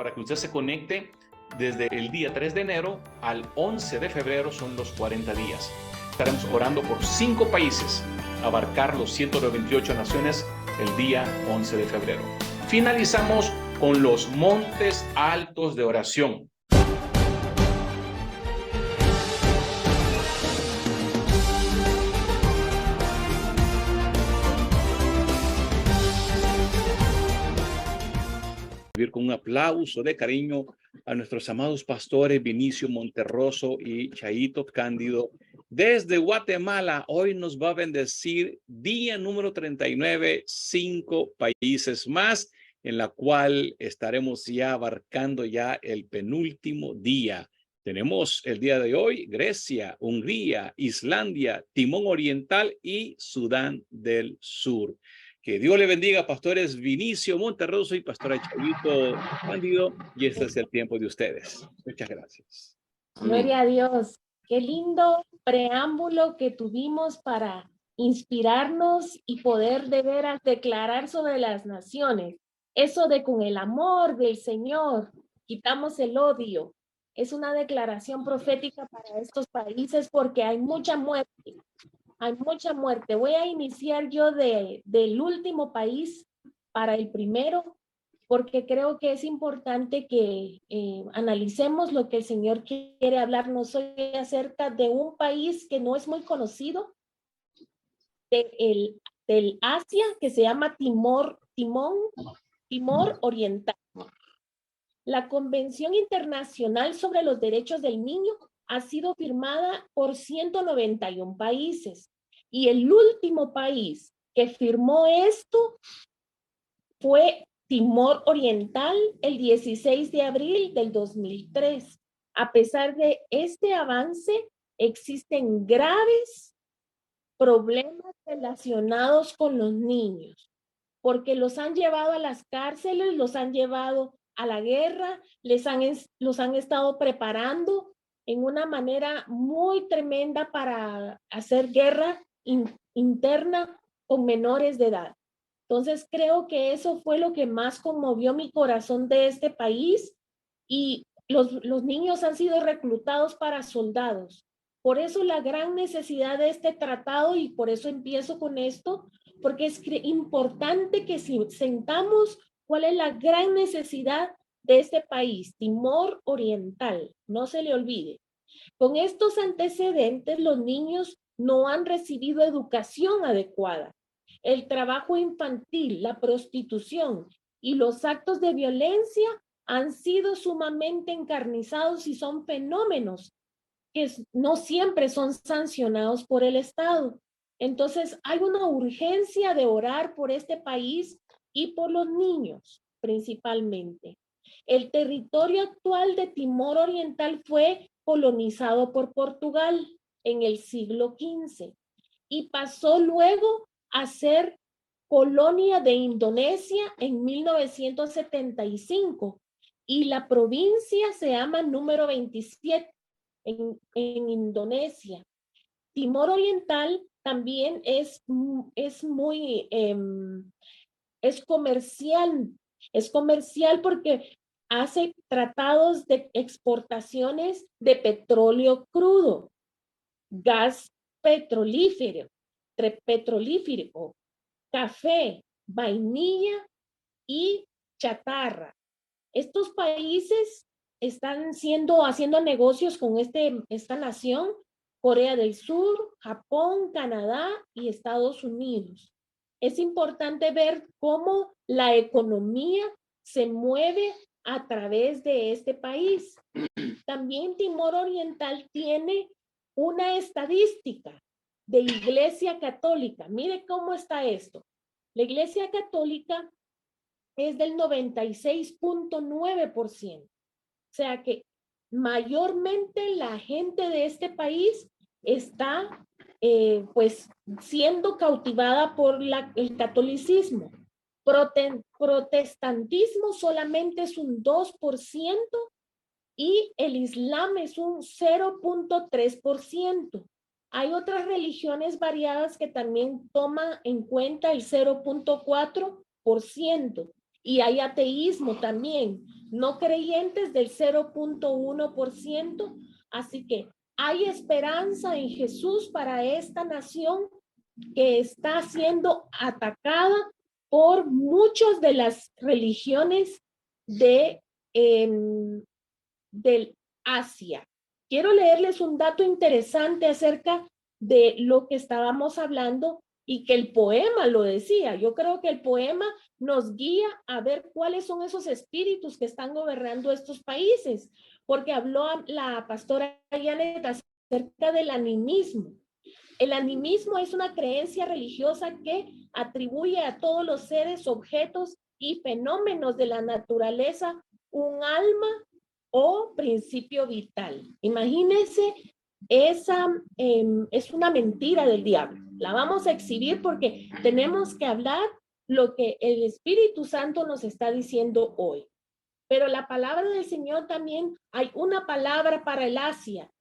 para que usted se conecte desde el día 3 de enero al 11 de febrero, son los 40 días. Estaremos orando por 5 países, abarcar los 198 naciones el día 11 de febrero. Finalizamos con los montes altos de oración. Con un aplauso de cariño a nuestros amados pastores Vinicio Monterroso y Chaito Cándido desde Guatemala. Hoy nos va a bendecir día número 39, 5 países más, en la cual estaremos ya abarcando ya el penúltimo día. Tenemos el día de hoy Grecia, Hungría, Islandia, Timón Oriental y Sudán del Sur. Que Dios le bendiga, pastores Vinicio Monterroso y pastora Chaito Cándido, y este es el tiempo de ustedes. Muchas gracias. Gloria a Dios. Qué lindo preámbulo que tuvimos para inspirarnos y poder de veras declarar sobre las naciones. Eso de con el amor del Señor quitamos el odio. Es una declaración profética para estos países porque hay mucha muerte. Hay mucha muerte. Voy a iniciar yo del último país para el primero, porque creo que es importante que analicemos lo que el Señor quiere hablarnos hoy acerca de un país que no es muy conocido, del Asia, que se llama Timor Oriental. La Convención Internacional sobre los Derechos del Niño ha sido firmada por 191 países y el último país que firmó esto fue Timor Oriental el 16 de abril del 2003. A pesar de este avance, existen graves problemas relacionados con los niños, porque los han llevado a las cárceles, los han llevado a la guerra, los han estado preparando en una manera muy tremenda para hacer guerra interna con menores de edad. Entonces creo que eso fue lo que más conmovió mi corazón de este país, y los niños han sido reclutados para soldados. Por eso la gran necesidad de este tratado, y por eso empiezo con esto, porque es importante que si sentamos cuál es la gran necesidad de este país, Timor Oriental, no se le olvide. Con estos antecedentes, los niños no han recibido educación adecuada. El trabajo infantil, la prostitución y los actos de violencia han sido sumamente encarnizados y son fenómenos que no siempre son sancionados por el Estado. Entonces, hay una urgencia de orar por este país y por los niños, principalmente. El territorio actual de Timor Oriental fue colonizado por Portugal en el siglo XV y pasó luego a ser colonia de Indonesia en 1975, y la provincia se llama número 27 en Indonesia. Timor Oriental también es comercial porque hace tratados de exportaciones de petróleo crudo, gas petrolífero, café, vainilla y chatarra. Estos países están haciendo negocios con esta nación: Corea del Sur, Japón, Canadá y Estados Unidos. Es importante ver cómo la economía se mueve a través de este país. También Timor Oriental tiene una estadística de Iglesia Católica. Mire cómo está esto. La Iglesia Católica es del 96.9%. O sea que mayormente la gente de este país está pues siendo cautivada por el catolicismo. Protestantismo solamente es un 2% y el Islam es un 0.3%. Hay otras religiones variadas que también toman en cuenta el 0.4%. y hay ateísmo también, no creyentes del 0.1%, así que hay esperanza en Jesús para esta nación que está siendo atacada por muchas de las religiones del Asia. Quiero leerles un dato interesante acerca de lo que estábamos hablando y que el poema lo decía. Yo creo que el poema nos guía a ver cuáles son esos espíritus que están gobernando estos países, porque habló la pastora Janet acerca del animismo. El animismo es una creencia religiosa que atribuye a todos los seres, objetos y fenómenos de la naturaleza un alma o principio vital. Imagínense, esa es una mentira del diablo. La vamos a exhibir porque tenemos que hablar lo que el Espíritu Santo nos está diciendo hoy. Pero la palabra del Señor también, hay una palabra para el Asia.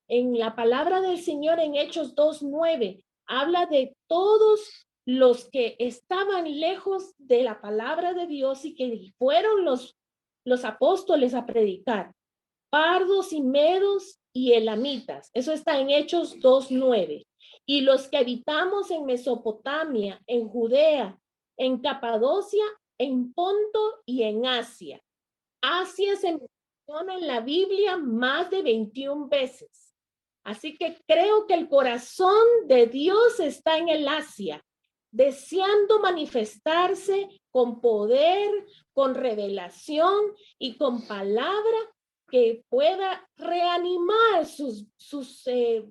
En la palabra del Señor en Hechos 2:9 habla de todos los que estaban lejos de la palabra de Dios y que fueron los apóstoles a predicar, pardos y medos y elamitas. Eso está en Hechos 2:9. Y los que habitamos en Mesopotamia, en Judea, en Capadocia, en Ponto y en Asia. Asia se menciona en la Biblia más de 21 veces. Así que creo que el corazón de Dios está en el Asia, deseando manifestarse con poder, con revelación y con palabra que pueda reanimar sus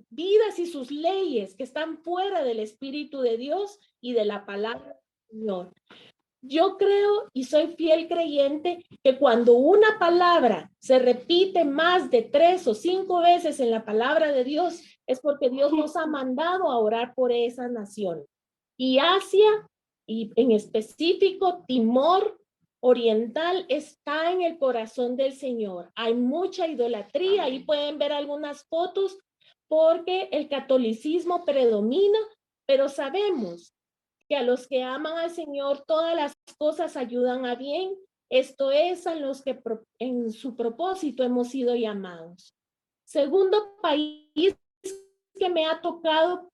vidas y sus leyes que están fuera del Espíritu de Dios y de la palabra del Señor. Yo creo y soy fiel creyente que cuando una palabra se repite más de 3 o 5 veces en la palabra de Dios, es porque Dios nos ha mandado a orar por esa nación. Y Asia, y en específico Timor Oriental, está en el corazón del Señor. Hay mucha idolatría, ahí pueden ver algunas fotos porque el catolicismo predomina, pero sabemos que a los que aman al Señor todas las cosas ayudan a bien. Esto es a los que en su propósito hemos sido llamados. Segundo país que me ha tocado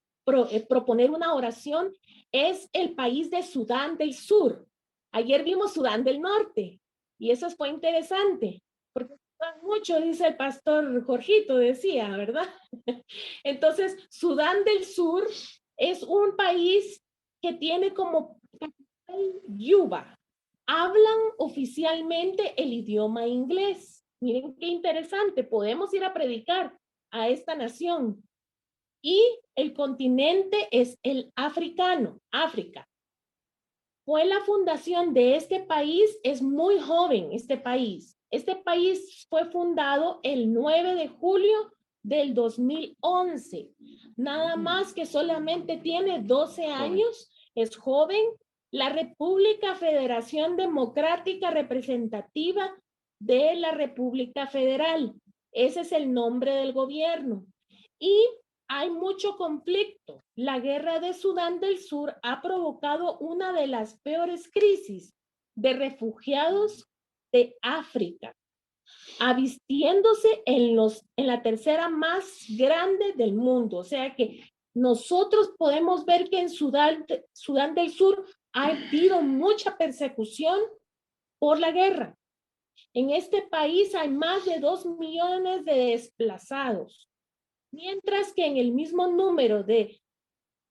proponer una oración es el país de Sudán del Sur. Ayer vimos Sudán del Norte y eso fue interesante porque mucho, dice el pastor Jorgito, decía, ¿verdad? Entonces, Sudán del Sur es un país que tiene como Yuba. Hablan oficialmente el idioma inglés. Miren qué interesante, podemos ir a predicar a esta nación. Y el continente es el africano, África. Fue la fundación de este país, es muy joven este país. Este país fue fundado el 9 de julio del 2011. Nada más que solamente tiene 12 años, es joven. La República Federación Democrática Representativa de la República Federal. Ese es el nombre del gobierno. Y hay mucho conflicto. La guerra de Sudán del Sur ha provocado una de las peores crisis de refugiados de África, avistiéndose en la tercera más grande del mundo. O sea que nosotros podemos ver que en Sudán del Sur ha habido mucha persecución por la guerra. En este país hay más de 2 millones de desplazados. Mientras que en el mismo número de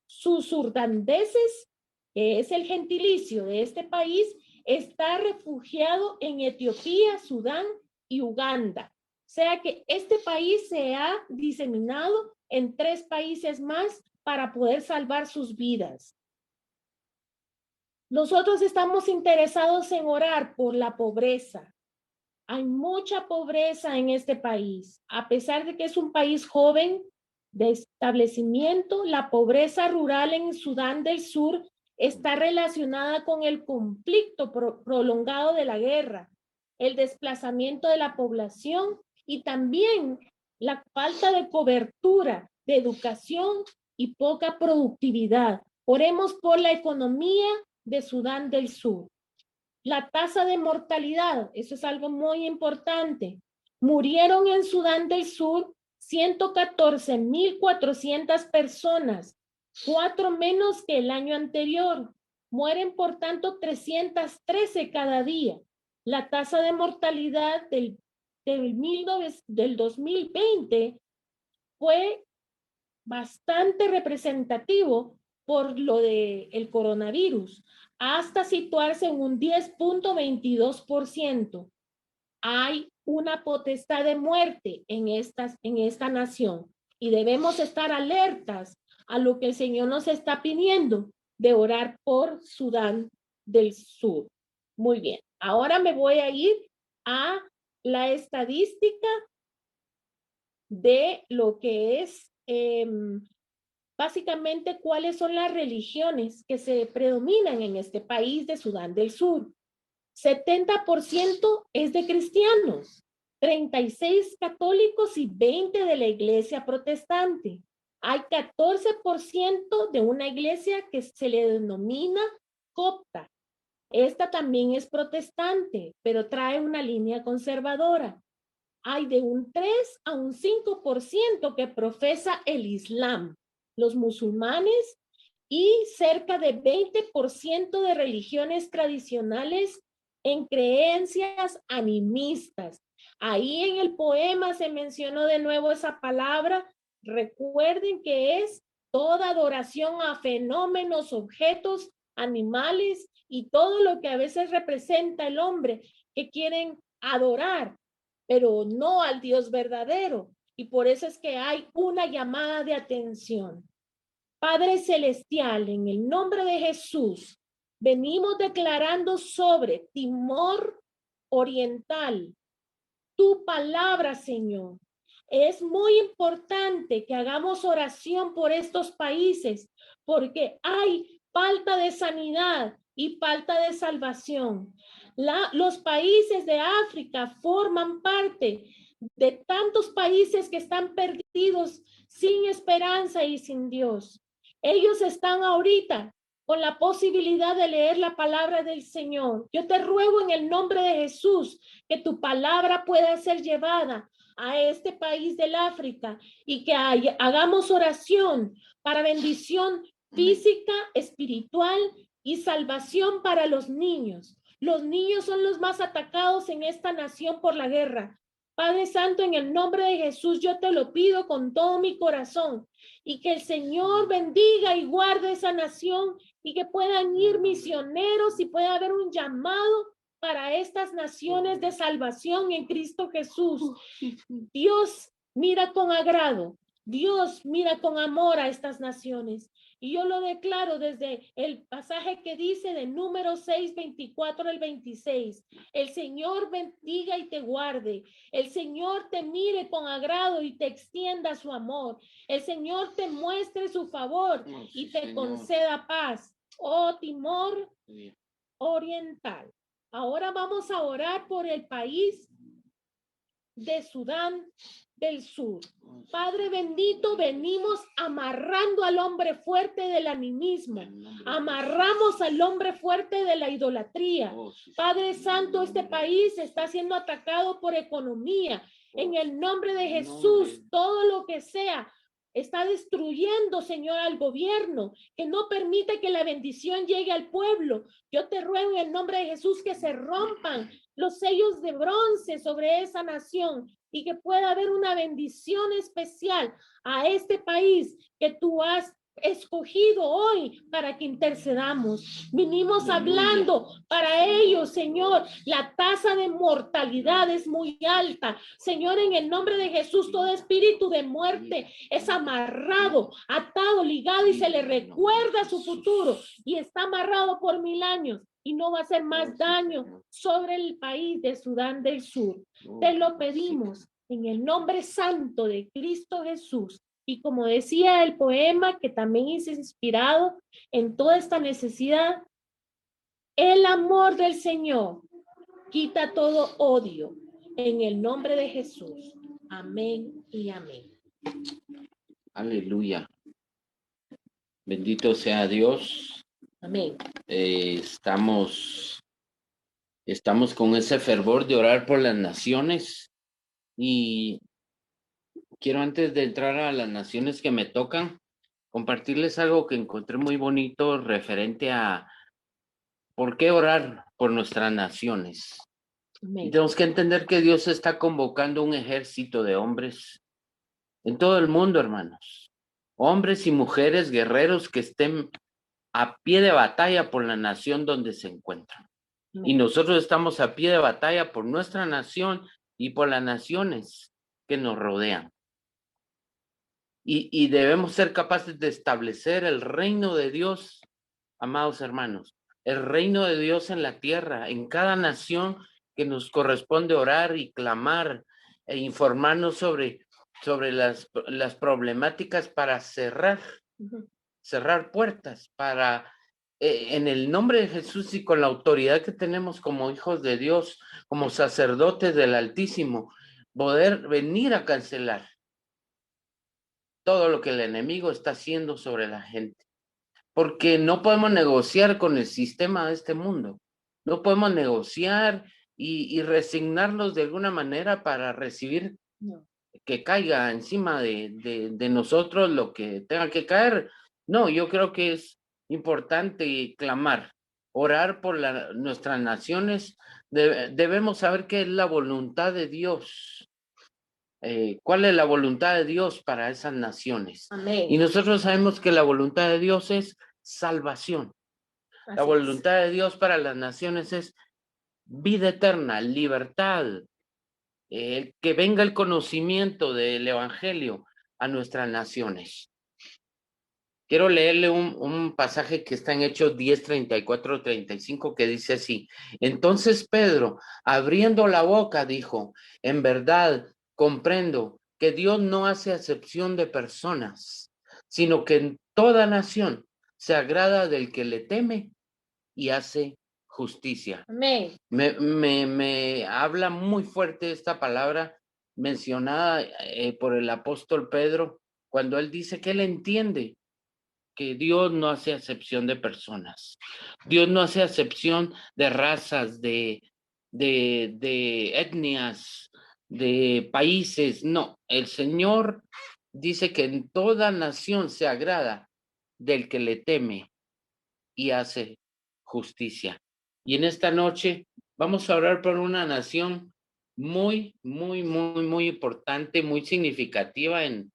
susurdandeses, que es el gentilicio de este país, está refugiado en Etiopía, Sudán y Uganda. O sea que este país se ha diseminado en 3 países más para poder salvar sus vidas. Nosotros estamos interesados en orar por la pobreza. Hay mucha pobreza en este país. A pesar de que es un país joven de establecimiento, la pobreza rural en Sudán del Sur está relacionada con el conflicto prolongado de la guerra, el desplazamiento de la población y también la falta de cobertura de educación y poca productividad. Oremos por la economía de Sudán del Sur. La tasa de mortalidad, eso es algo muy importante. Murieron en Sudán del Sur 114,400 personas, 4 menos que el año anterior. Mueren, por tanto, 313 cada día. La tasa de mortalidad del 2020 fue bastante representativo por lo del coronavirus, hasta situarse en un 10,22%. Hay una potestad de muerte en esta nación y debemos estar alertas a lo que el Señor nos está pidiendo de orar por Sudán del Sur. Muy bien, ahora me voy a ir a la estadística de lo que es básicamente cuáles son las religiones que se predominan en este país de Sudán del Sur. 70% es de cristianos, 36 católicos y 20 de la iglesia protestante. Hay 14% de una iglesia que se le denomina copta. Esta también es protestante, pero trae una línea conservadora. Hay de un 3 a un 5% que profesa el Islam, los musulmanes, y cerca de 20% de religiones tradicionales en creencias animistas. Ahí en el poema se mencionó de nuevo esa palabra. Recuerden que es toda adoración a fenómenos, objetos, animales y todo lo que a veces representa el hombre que quieren adorar, pero no al Dios verdadero. Y por eso es que hay una llamada de atención. Padre Celestial, en el nombre de Jesús, venimos declarando sobre Timor Oriental tu palabra, Señor. Es muy importante que hagamos oración por estos países, porque hay falta de sanidad y falta de salvación. Los países de África forman parte de tantos países que están perdidos sin esperanza y sin Dios. Ellos están ahorita con la posibilidad de leer la palabra del Señor. Yo te ruego en el nombre de Jesús que tu palabra pueda ser llevada a este país del África y que hagamos oración para bendición física, espiritual y salvación para los niños. Los niños son los más atacados en esta nación por la guerra. Padre Santo, en el nombre de Jesús, yo te lo pido con todo mi corazón y que el Señor bendiga y guarde esa nación y que puedan ir misioneros y pueda haber un llamado para estas naciones de salvación en Cristo Jesús. Dios mira con agrado, Dios mira con amor a estas naciones. Y yo lo declaro desde el pasaje que dice de Números 6, 24 al 26. El Señor bendiga y te guarde. El Señor te mire con agrado y te extienda su amor. El Señor te muestre su favor y te conceda paz. Oh, Timor Oriental. Ahora vamos a orar por el país de Sudán del Sur. Padre bendito, venimos amarrando al hombre fuerte del animismo, amarramos al hombre fuerte de la idolatría. Padre Santo, este país está siendo atacado por economía. En el nombre de Jesús, todo lo que sea está destruyendo, Señor, al gobierno, que no permite que la bendición llegue al pueblo. Yo te ruego en el nombre de Jesús que se rompan los sellos de bronce sobre esa nación y que pueda haber una bendición especial a este país que tú has escogido hoy para que intercedamos. Vinimos hablando para ellos, Señor. La tasa de mortalidad es muy alta. Señor, en el nombre de Jesús, todo espíritu de muerte es amarrado, atado, ligado y se le recuerda su futuro y está amarrado por 1000 años y no va a hacer más daño sobre el país de Sudán del Sur. Te lo pedimos en el nombre santo de Cristo Jesús. Y como decía el poema, que también es inspirado en toda esta necesidad, el amor del Señor quita todo odio en el nombre de Jesús. Amén y amén. Aleluya. Bendito sea Dios. Amén. Estamos Estamos con ese fervor de orar por las naciones y quiero antes de entrar a las naciones que me tocan, compartirles algo que encontré muy bonito referente a por qué orar por nuestras naciones. Y tenemos que entender que Dios está convocando un ejército de hombres en todo el mundo, hermanos. Hombres y mujeres guerreros que estén a pie de batalla por la nación donde se encuentran. Y nosotros estamos a pie de batalla por nuestra nación y por las naciones que nos rodean. Y debemos ser capaces de establecer el reino de Dios, amados hermanos, el reino de Dios en la tierra, en cada nación que nos corresponde orar y clamar e informarnos sobre las problemáticas para cerrar puertas, para en el nombre de Jesús y con la autoridad que tenemos como hijos de Dios, como sacerdotes del Altísimo, poder venir a cancelar todo lo que el enemigo está haciendo sobre la gente. Porque no podemos negociar con el sistema de este mundo. No podemos negociar y resignarnos de alguna manera para recibir que caiga encima de nosotros lo que tenga que caer. No, yo creo que es importante clamar, orar por nuestras naciones. Debemos saber qué es la voluntad de Dios. ¿Cuál es la voluntad de Dios para esas naciones? Amén. Y nosotros sabemos que la voluntad de Dios es salvación. La voluntad de Dios para las naciones es vida eterna, libertad, que venga el conocimiento del evangelio a nuestras naciones. Quiero leerle un pasaje que está en Hechos 10, 34, 35, que dice así: entonces Pedro, abriendo la boca, dijo, en verdad comprendo que Dios no hace acepción de personas, sino que en toda nación se agrada del que le teme y hace justicia. Amén. Me habla muy fuerte esta palabra mencionada por el apóstol Pedro, cuando él dice que él entiende que Dios no hace acepción de personas. Dios no hace acepción de razas, de etnias, de países. No, el Señor dice que en toda nación se agrada del que le teme y hace justicia. Y en esta noche vamos a orar por una nación muy, muy, muy, muy importante, muy significativa y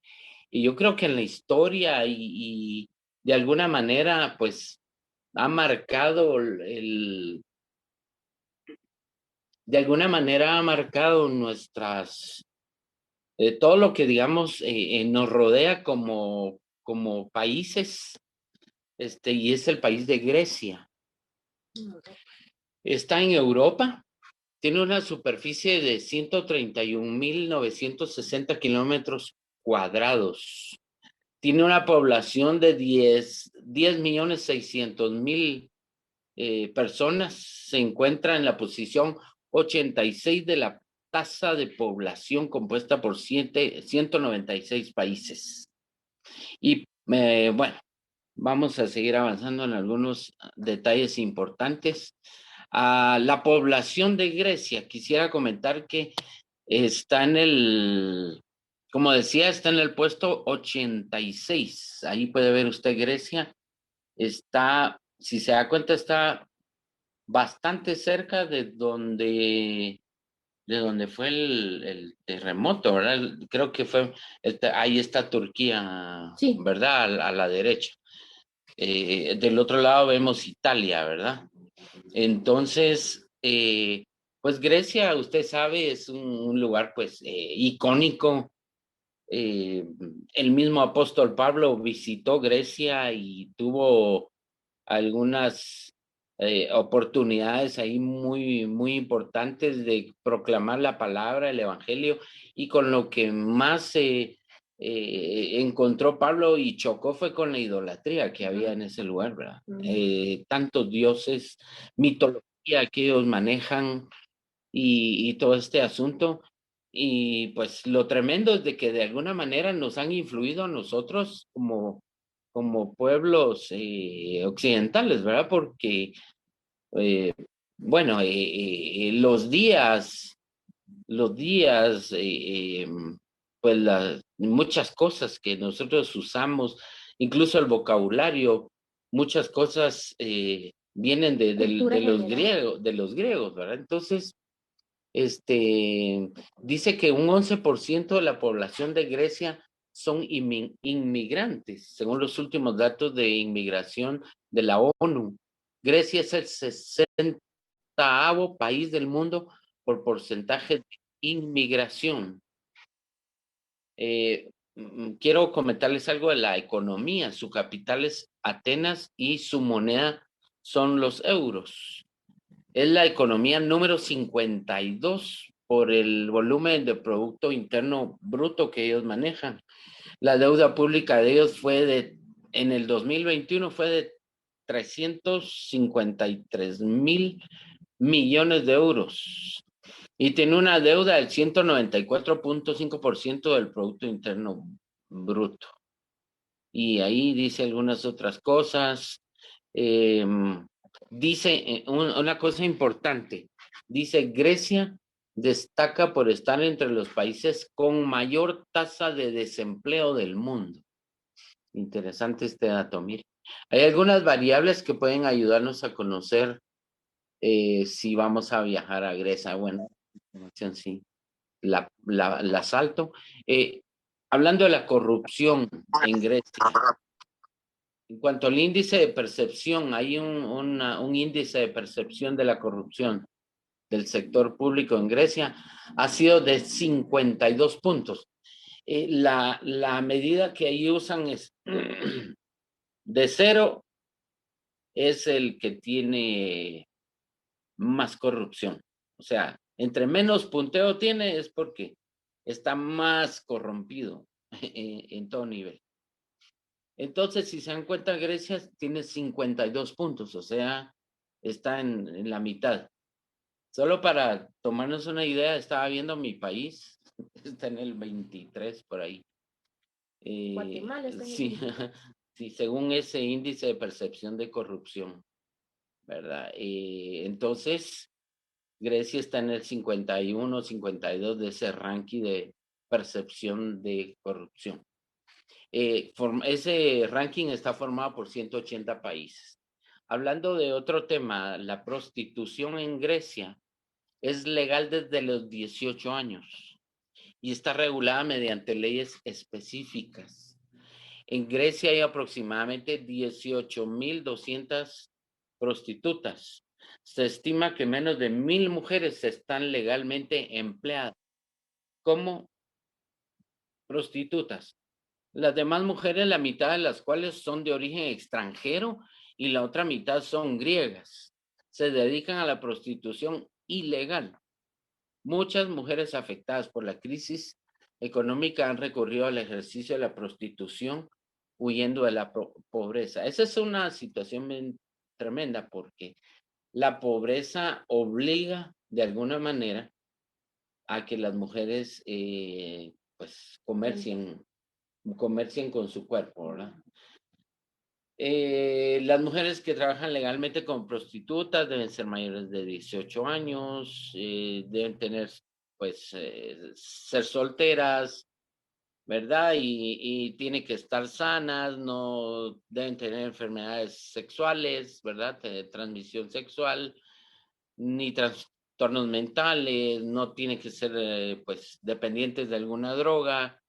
yo creo que en la historia y de alguna manera, pues, ha marcado de alguna manera ha marcado todo lo que digamos nos rodea como países, y es el país de Grecia. Está en Europa, tiene una superficie de 131,960 kilómetros cuadrados. Tiene una población de 10,600,000 personas. Se encuentra en la posición 86 de la tasa de población compuesta por 196 países. Y bueno, vamos a seguir avanzando en algunos detalles importantes. La población de Grecia, quisiera comentar que está como decía, está en el puesto 86. Ahí puede ver usted Grecia. Está, si se da cuenta, está bastante cerca de donde fue el terremoto, ¿verdad? Creo que fue, ahí está Turquía, sí, ¿verdad? A la derecha. Del otro lado vemos Italia, ¿verdad? Entonces, pues Grecia, usted sabe, es un lugar pues icónico. El mismo apóstol Pablo visitó Grecia y tuvo algunas oportunidades ahí muy, muy importantes de proclamar la palabra, el evangelio, y con lo que más encontró Pablo y chocó fue con la idolatría que había en ese lugar, ¿verdad? Tantos dioses, mitología que ellos manejan y todo este asunto. Y pues lo tremendo es de que de alguna manera nos han influido a nosotros como pueblos occidentales, ¿verdad? Porque Bueno, los días, pues muchas cosas que nosotros usamos, incluso el vocabulario, muchas cosas vienen Cultura general. de los griegos, ¿verdad? Entonces, dice que un 11% de la población de Grecia son inmigrantes, según los últimos datos de inmigración de la ONU. Grecia es el 60º país del mundo por porcentaje de inmigración. Quiero comentarles algo de la economía. Su capital es Atenas y su moneda son los euros. Es la economía número 52 por el volumen de Producto Interno Bruto que ellos manejan. La deuda pública de ellos en el 2021 fue de 353.000 millones de euros y tiene una deuda del 194.5% del Producto Interno Bruto. Y ahí dice algunas otras cosas. Dice una cosa importante. Dice, Grecia destaca por estar entre los países con mayor tasa de desempleo del mundo. Interesante este dato, mire. Hay algunas variables que pueden ayudarnos a conocer si vamos a viajar a Grecia. Bueno, sí, la salto. Hablando de la corrupción en Grecia, en cuanto al índice de percepción, hay un índice de percepción de la corrupción del sector público en Grecia, ha sido de 52 puntos. La medida que ahí usan es de 0 es el que tiene más corrupción. O sea, entre menos punteo tiene es porque está más corrompido en todo nivel. Entonces, si se dan cuenta, Grecia tiene 52 puntos, o sea, está en la mitad. Solo para tomarnos una idea, estaba viendo mi país, está en el 23 por ahí. Guatemala está en el Sí, 23. sí, según ese índice de percepción de corrupción, ¿verdad? Entonces, Grecia está en el 51, 52 de ese ranking de percepción de corrupción. Ese ranking está formado por 180 países. Hablando de otro tema, la prostitución en Grecia es legal desde los 18 años y está regulada mediante leyes específicas. En Grecia hay aproximadamente 18.200 prostitutas. Se estima que menos de 1.000 mujeres están legalmente empleadas como prostitutas. Las demás mujeres, la mitad de las cuales son de origen extranjero y la otra mitad son griegas, se dedican a la prostitución ilegal. Muchas mujeres afectadas por la crisis económica han recurrido al ejercicio de la prostitución huyendo de la pobreza. Esa es una situación tremenda porque la pobreza obliga de alguna manera a que las mujeres pues comercien con su cuerpo, ¿verdad? Las mujeres que trabajan legalmente como prostitutas deben ser mayores de 18 años, deben tener, pues, ser solteras, ¿verdad? Y tienen que estar sanas, no deben tener enfermedades sexuales, ¿verdad? De transmisión sexual, ni trastornos mentales, no tienen que ser, pues, dependientes de alguna droga,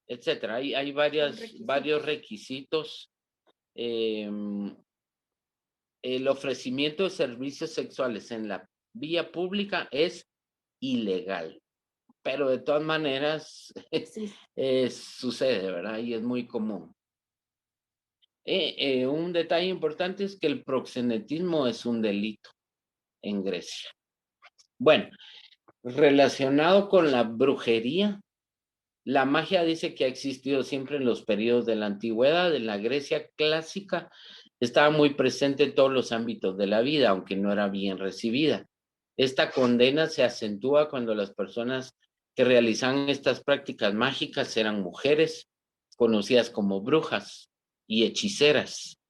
etcétera. Hay varios requisitos. El ofrecimiento de servicios sexuales en la vía pública es ilegal, pero de todas maneras Sí. sucede, ¿verdad? Y es muy común. Un detalle importante es que el proxenetismo es un delito en Grecia. Bueno, relacionado con la brujería, la magia dice que ha existido siempre en los periodos de la antigüedad. En la Grecia clásica estaba muy presente en todos los ámbitos de la vida, aunque no era bien recibida. Esta condena se acentúa cuando las personas que realizaban estas prácticas mágicas eran mujeres, conocidas como brujas y hechiceras,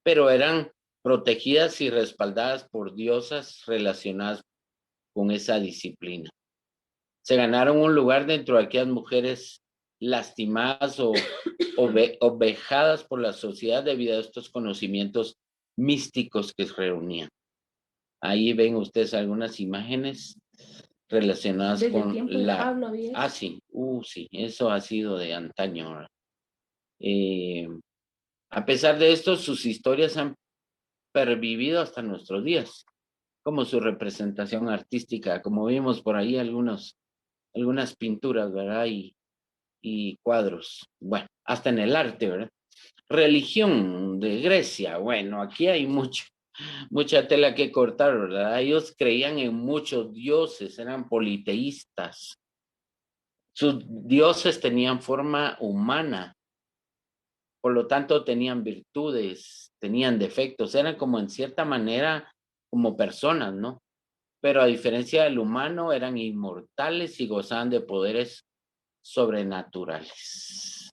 pero eran protegidas y respaldadas por diosas relacionadas con esa disciplina. Se ganaron un lugar dentro de aquellas mujeres lastimadas o vejadas por la sociedad debido a estos conocimientos místicos que se reunían. Ahí ven ustedes algunas imágenes relacionadas Desde con el tiempo de Pablo había eso. sí, sí, eso ha sido de antaño. A pesar de esto, sus historias han pervivido hasta nuestros días, como su representación artística, como vimos por ahí algunas pinturas, ¿verdad? Y cuadros, bueno, hasta en el arte, ¿verdad? Religión de Grecia, bueno, aquí hay mucha tela que cortar, ¿verdad? Ellos creían en muchos dioses, eran politeístas. Sus dioses tenían forma humana, por lo tanto tenían virtudes, tenían defectos, eran como en cierta manera como personas, ¿no? Pero a diferencia del humano, eran inmortales y gozaban de poderes sobrenaturales.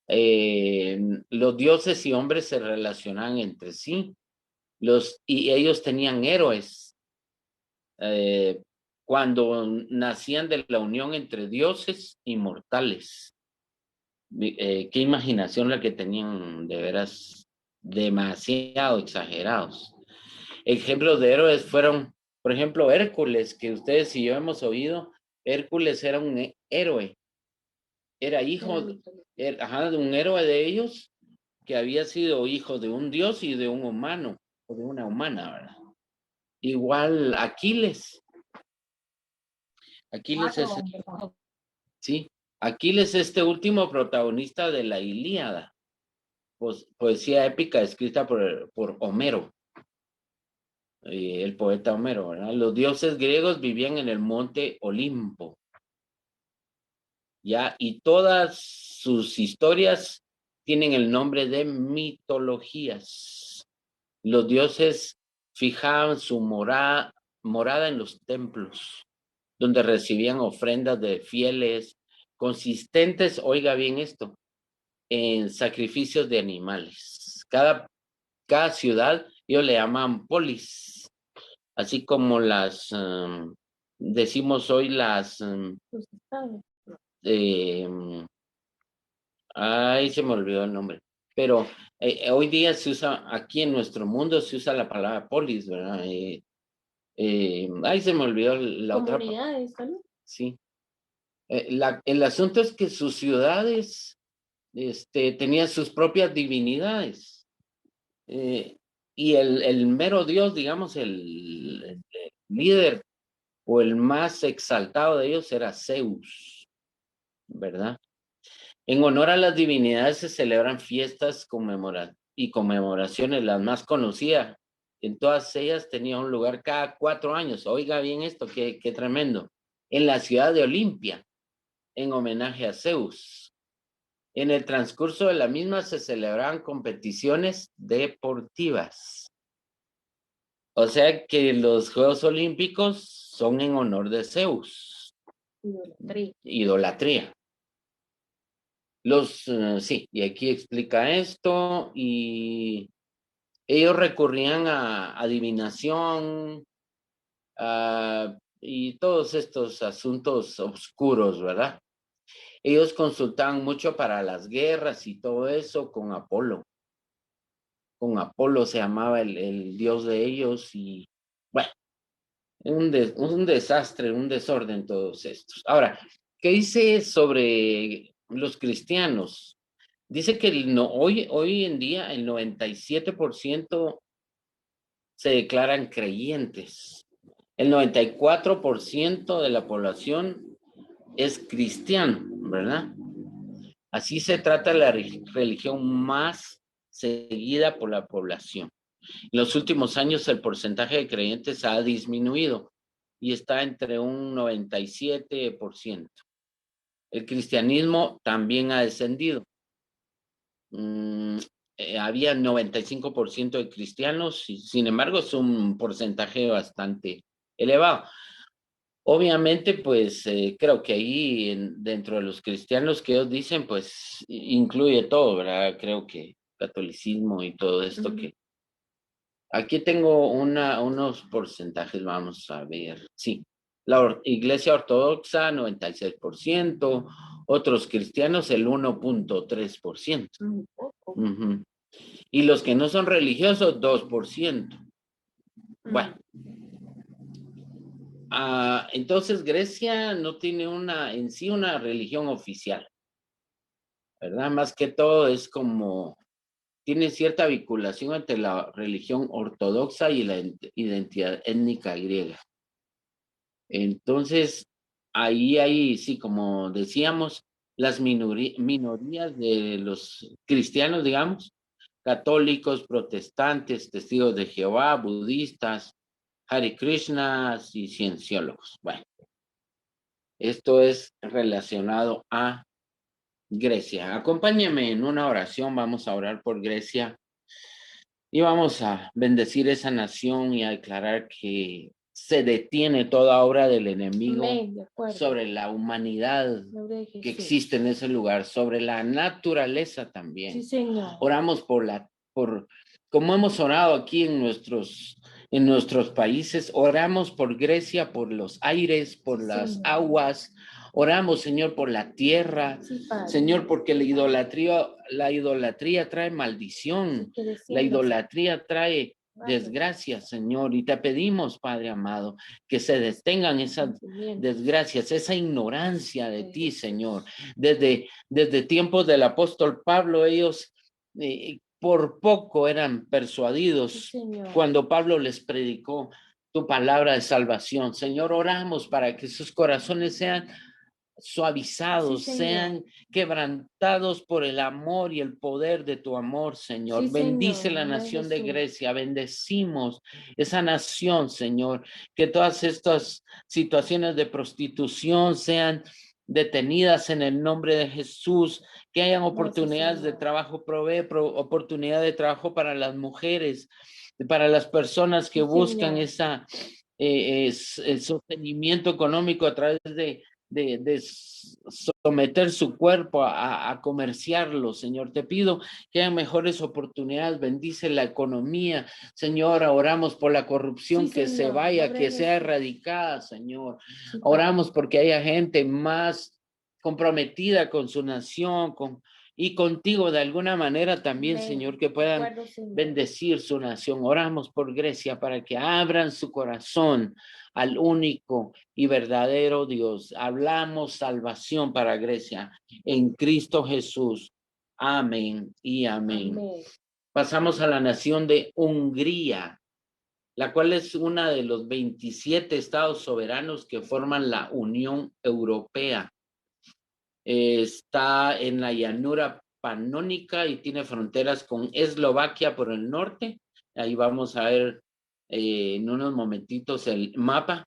Los dioses y hombres se relacionaban entre sí, y ellos tenían héroes. Cuando nacían de la unión entre dioses y mortales. Qué imaginación la que tenían, de veras, demasiado exagerados. Ejemplos de héroes fueron, por ejemplo, Hércules, que ustedes y yo hemos oído. Hércules era un héroe, era hijo de un héroe de ellos, que había sido hijo de un dios y de un humano, o de una humana, ¿verdad? Igual Aquiles sí, Aquiles, este último protagonista de la Ilíada, poesía épica escrita por Homero, el poeta Homero, ¿verdad? Los dioses griegos vivían en el monte Olimpo, ¿ya? Y todas sus historias tienen el nombre de mitologías. Los dioses fijaban su morada en los templos, donde recibían ofrendas de fieles consistentes, oiga bien esto, en sacrificios de animales. Cada ciudad, ellos le llaman polis, así como decimos hoy ay, se me olvidó el nombre, pero hoy día se usa, aquí en nuestro mundo se usa la palabra polis, ¿verdad? Ay, se me olvidó la otra. Comunidades, ¿no? Sí. El asunto es que sus ciudades tenían sus propias divinidades. Y el mero Dios, digamos, el líder o el más exaltado de ellos era Zeus, ¿verdad? En honor a las divinidades se celebran fiestas y conmemoraciones, las más conocidas. En todas ellas tenía un lugar cada 4 años. Oiga bien esto, qué tremendo. En la ciudad de Olimpia, en homenaje a Zeus. En el transcurso de la misma se celebraban competiciones deportivas. O sea que los Juegos Olímpicos son en honor de Zeus. Idolatría. Sí, y aquí explica esto, y ellos recurrían a adivinación y todos estos asuntos oscuros, ¿verdad? Ellos consultaban mucho para las guerras y todo eso con Apolo. Con Apolo se llamaba el dios de ellos, y bueno, un desastre, un desorden todos estos. Ahora, ¿qué dice sobre los cristianos? Dice que hoy en día el 97% se declaran creyentes. El 94% de la población es cristiano, ¿verdad? Así se trata la religión más seguida por la población. En los últimos años el porcentaje de creyentes ha disminuido y está entre un 97%. El cristianismo también ha descendido. Había 95% de cristianos, y sin embargo es un porcentaje bastante elevado. Obviamente, pues creo que ahí dentro de los cristianos que ellos dicen, pues incluye todo, ¿verdad? Creo que catolicismo y todo esto Aquí tengo unos porcentajes, vamos a ver. Sí, la Iglesia Ortodoxa, 96%, otros cristianos, el 1.3%. Muy poco. Ujú. Y los que no son religiosos, 2%. Bueno. Entonces Grecia no tiene en sí una religión oficial, ¿verdad? Más que todo es como, tiene cierta vinculación entre la religión ortodoxa y la identidad étnica griega. Entonces, ahí sí, como decíamos, las minorías de los cristianos, digamos, católicos, protestantes, testigos de Jehová, budistas, Hare Krishnas y cienciólogos. Bueno, esto es relacionado a Grecia. Acompáñame en una oración, vamos a orar por Grecia y vamos a bendecir esa nación y a declarar que se detiene toda obra del enemigo sobre la humanidad que existe en ese lugar, sobre la naturaleza también. Sí, Señor. Oramos por como hemos orado aquí en nuestros países, oramos por Grecia, por los aires, por las aguas. Oramos, Señor, por la tierra, Sí, Señor, porque la idolatría trae maldición, la idolatría trae desgracia, Señor, y te pedimos, Padre amado, que se detengan esas desgracias, esa ignorancia de ti, Señor. Desde tiempos del apóstol Pablo, ellos por poco eran persuadidos cuando Pablo les predicó tu palabra de salvación. Señor, oramos para que sus corazones sean suavizados, sean quebrantados por el amor y el poder de tu amor, Señor. Bendice la nación de Grecia, bendecimos esa nación, Señor, que todas estas situaciones de prostitución sean detenidas en el nombre de Jesús, que hayan oportunidades de trabajo, oportunidad de trabajo para las mujeres, para las personas que buscan esa sostenimiento económico a través de someter su cuerpo a comerciarlo, Señor. Te pido que haya mejores oportunidades, bendice la economía, Señor. Oramos por la corrupción que se vaya, que sea erradicada, Señor. Oramos porque haya gente más comprometida con su nación, y contigo de alguna manera también, Señor, que puedan bendecir su nación. Oramos por Grecia para que abran su corazón al único y verdadero Dios. Hablamos salvación para Grecia en Cristo Jesús. Amén y amén. Pasamos a la nación de Hungría, la cual es una de los 27 estados soberanos que forman la Unión Europea. Está en la llanura panónica y tiene fronteras con Eslovaquia por el norte. Ahí vamos a ver en unos momentitos el mapa.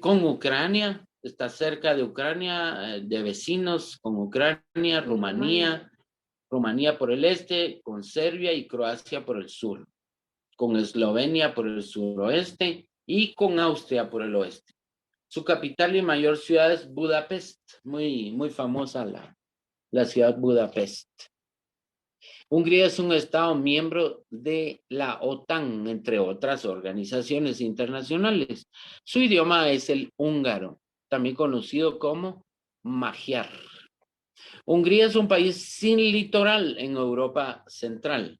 Con Ucrania, está cerca de Ucrania, de vecinos con Ucrania, Rumanía por el este, con Serbia y Croacia por el sur, con Eslovenia por el suroeste y con Austria por el oeste. Su capital y mayor ciudad es Budapest, muy famosa la ciudad Budapest. Hungría es un estado miembro de la OTAN, entre otras organizaciones internacionales. Su idioma es el húngaro, también conocido como magiar. Hungría es un país sin litoral en Europa Central.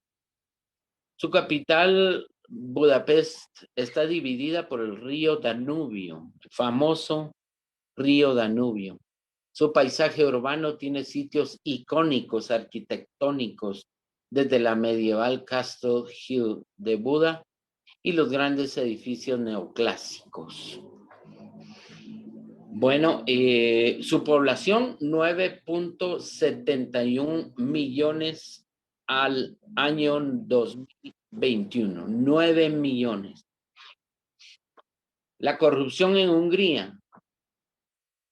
Su capital, Budapest, está dividida por el río Danubio, el famoso río Danubio. Su paisaje urbano tiene sitios icónicos arquitectónicos, desde la medieval Castle Hill de Buda y los grandes edificios neoclásicos. Bueno, su población 9.71 millones al año 2021, 9 millones. La corrupción en Hungría,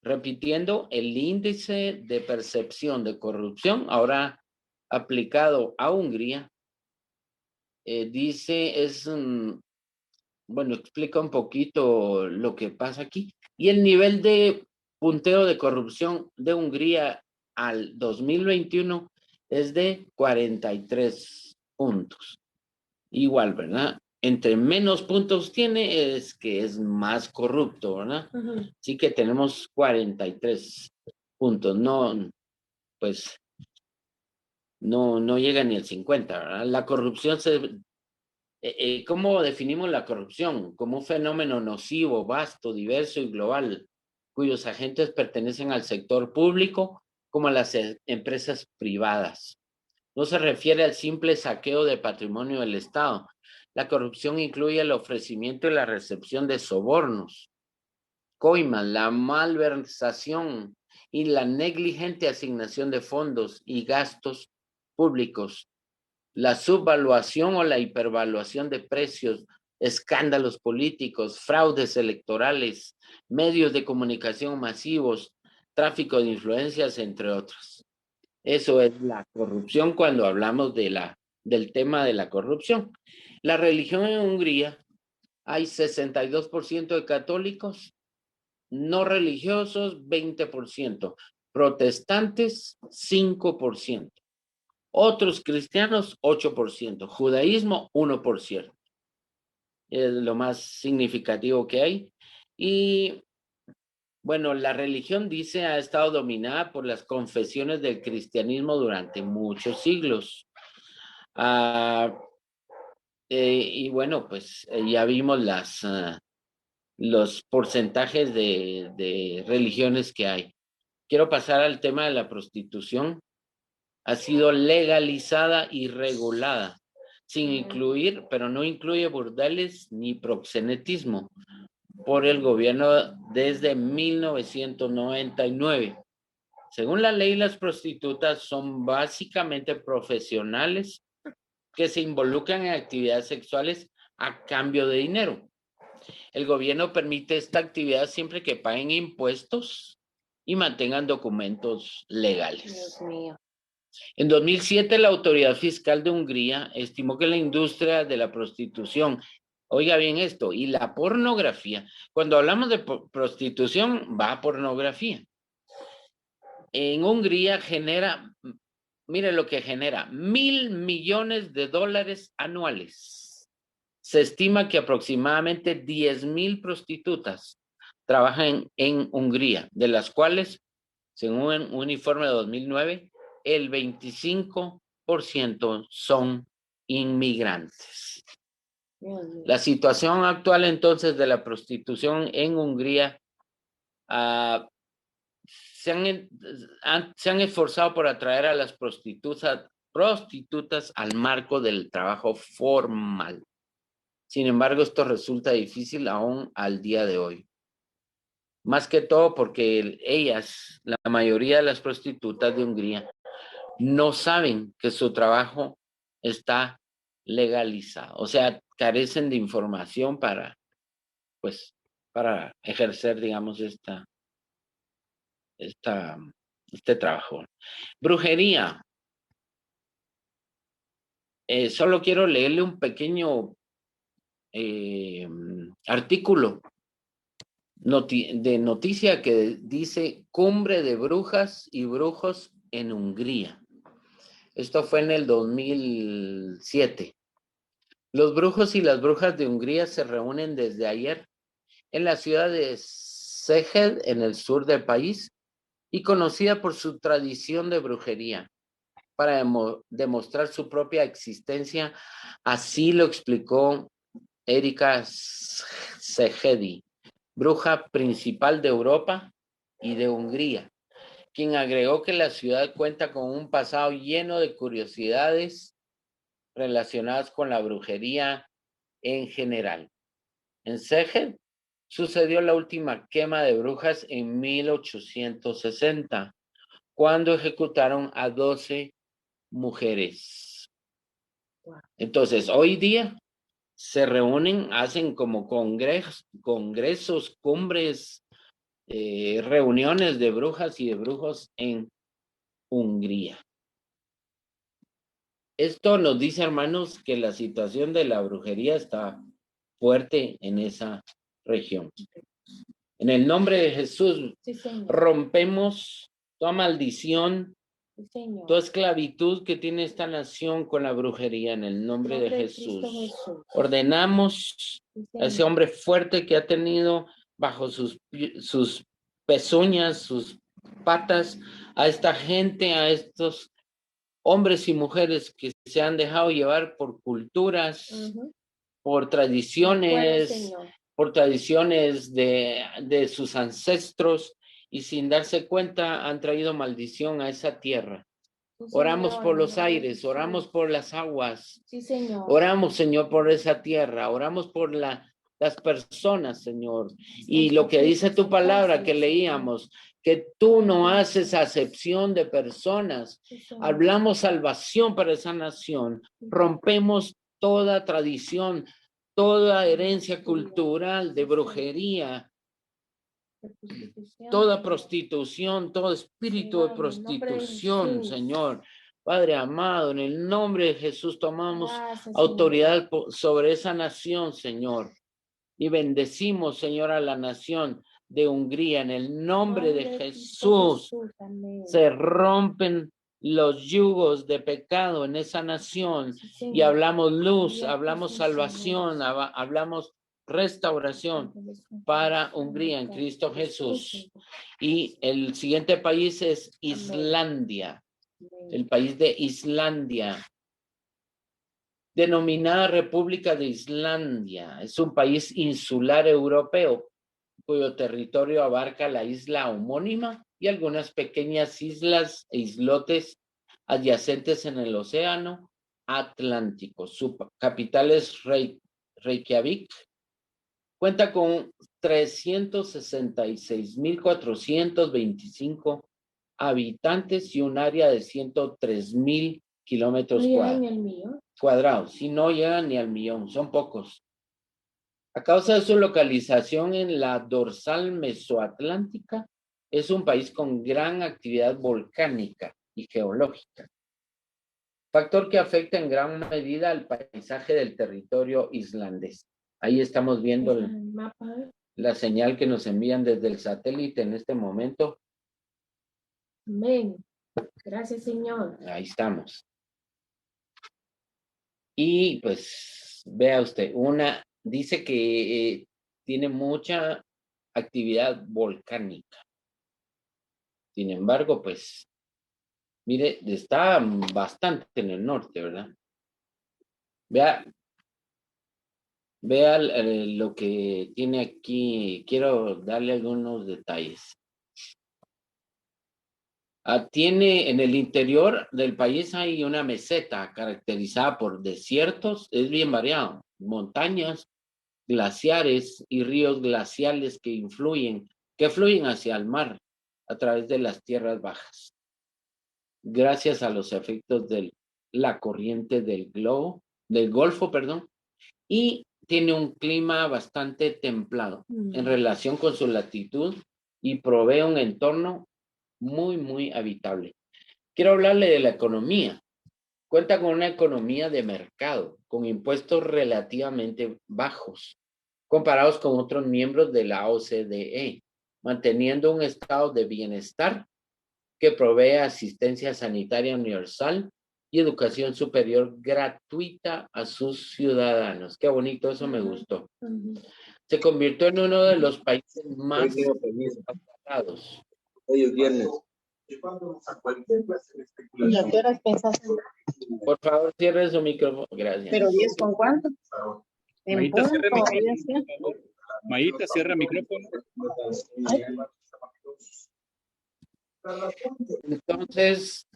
repitiendo, el índice de percepción de corrupción, ahora aplicado a Hungría, bueno, explica un poquito lo que pasa aquí. Y el nivel de punteo de corrupción de Hungría al 2021 es de 43 puntos. Igual, ¿verdad? entre menos puntos tiene, es que es más corrupto, ¿verdad? Así que tenemos 43 puntos. No, pues, no llega ni al 50, ¿verdad? La corrupción ¿cómo definimos la corrupción? Como un fenómeno nocivo, vasto, diverso y global, cuyos agentes pertenecen al sector público como a las empresas privadas. No se refiere al simple saqueo de patrimonio del Estado. La corrupción incluye el ofrecimiento y la recepción de sobornos, coimas, la malversación y la negligente asignación de fondos y gastos públicos, la subvaluación o la hipervaluación de precios, escándalos políticos, fraudes electorales, medios de comunicación masivos, tráfico de influencias, entre otros. Eso es la corrupción cuando hablamos del tema de la corrupción. La religión en Hungría, hay 62% de católicos, no religiosos 20%, protestantes 5%. Otros cristianos, 8%. Judaísmo, 1%. Es lo más significativo que hay. Y, bueno, la religión, dice, ha estado dominada por las confesiones del cristianismo durante muchos siglos. Y, bueno, pues ya vimos los porcentajes de religiones que hay. Quiero pasar al tema de la prostitución. Ha sido legalizada y regulada, sin incluir, pero no incluye burdeles ni proxenetismo, por el gobierno desde 1999. Según la ley, las prostitutas son básicamente profesionales que se involucran en actividades sexuales a cambio de dinero. El gobierno permite esta actividad siempre que paguen impuestos y mantengan documentos legales. Dios mío. En 2007, la autoridad fiscal de Hungría estimó que la industria de la prostitución, oiga bien esto, y la pornografía, cuando hablamos de prostitución, va a pornografía. En Hungría genera, mire lo que genera, $1,000 millones anuales. Se estima que aproximadamente 10,000 prostitutas trabajan en Hungría, de las cuales, según un informe de 2009, el 25% son inmigrantes. La situación actual entonces de la prostitución en Hungría, se han esforzado por atraer a las prostitutas al marco del trabajo formal. Sin embargo, esto resulta difícil aún al día de hoy. Más que todo porque ellas, la mayoría de las prostitutas de Hungría, no saben que su trabajo está legalizado. O sea, carecen de información para ejercer, digamos, este trabajo. Brujería. Solo quiero leerle un pequeño artículo de noticia que dice Cumbre de Brujas y Brujos en Hungría. Esto fue en el 2007. Los brujos y las brujas de Hungría se reúnen desde ayer en la ciudad de Szeged, en el sur del país, y conocida por su tradición de brujería, para demostrar su propia existencia. Así lo explicó Erika Szegedi, bruja principal de Europa y de Hungría, quien agregó que la ciudad cuenta con un pasado lleno de curiosidades relacionadas con la brujería en general. En Szeged sucedió la última quema de brujas en 1860, cuando ejecutaron a 12 mujeres. Entonces, hoy día se reúnen, hacen como congresos, cumbres, reuniones de brujas y de brujos en Hungría. Esto nos dice, hermanos, que la situación de la brujería está fuerte en esa región. En el nombre de Jesús, Sí, rompemos toda maldición Sí, Señor. toda esclavitud que tiene esta nación con la brujería en el nombre de Cristo Jesús. Jesús. Ordenamos Sí, a ese Señor. hombre fuerte que ha tenido bajo sus pezuñas, sus patas, a esta gente, a estos hombres y mujeres que se han dejado llevar por culturas, Ujú. por De acuerdo, tradiciones, Señor. por tradiciones de sus ancestros, y sin darse cuenta han traído maldición a esa tierra. Sí, Oramos Señor, por en los nombre de aires, Jesús. oramos por las aguas, Sí, Señor. oramos, Señor, por esa tierra, oramos por las personas, Señor. Y lo que dice tu palabra que leíamos, que tú no haces acepción de personas. Sí, Señor. Hablamos salvación para esa nación, rompemos toda tradición, toda herencia cultural de brujería, De prostitución. toda prostitución, todo espíritu de Se va en el nombre de prostitución, Jesús. Señor. Padre amado, en el nombre de Jesús tomamos Gracias, Señor. autoridad sobre esa nación, Señor. Y bendecimos, Señor, a la nación de Hungría. En el nombre de Cristo Jesús Jesús, amén. se rompen los yugos de pecado en esa nación. Sí, Y Señor. hablamos luz, Abiertos hablamos mis salvación, ojos. hablamos restauración para Hungría en Cristo Jesús. Y el siguiente país es Islandia, el país de Islandia, denominada República de Islandia. Es un país insular europeo cuyo territorio abarca la isla homónima y algunas pequeñas islas e islotes adyacentes en el océano Atlántico. Su capital es Reykjavik. Cuenta con 366,425 habitantes y un área de 103,000 kilómetros ¿No llegan ni al millón? cuadrados. Y no llegan ni al millón, son pocos. A causa de su localización en la dorsal mesoatlántica, es un país con gran actividad volcánica y geológica, factor que afecta en gran medida al paisaje del territorio islandés. Ahí estamos viendo ¿Está en el mapa? la señal que nos envían desde el satélite en este momento. Amén. Gracias, Señor. Ahí estamos. Y pues vea usted, dice que tiene mucha actividad volcánica. Sin embargo, pues, mire, está bastante en el norte, ¿verdad? Vea lo que tiene aquí. Quiero darle algunos detalles. Tiene en el interior del país hay una meseta caracterizada por desiertos, es bien variado, montañas, glaciares y ríos glaciales que fluyen hacia el mar a través de las tierras bajas, gracias a los efectos de la corriente del Golfo, y tiene un clima bastante templado en relación con su latitud y provee un entorno muy, muy habitable. Quiero hablarle de la economía. Cuenta con una economía de mercado, con impuestos relativamente bajos, comparados con otros miembros de la OCDE, manteniendo un estado de bienestar que provee asistencia sanitaria universal y educación superior gratuita a sus ciudadanos. Qué bonito, eso me gustó. Se convirtió en uno de los países más avanzados. Hoy es viernes. ¿Y a qué horas pensás? Por favor, cierre su micrófono. Gracias. ¿Pero 10 con cuánto? ¿En Mayita, punto? cierra el micrófono, ¿10? por favor. Mayita, cierra el micrófono. Ay. Entonces,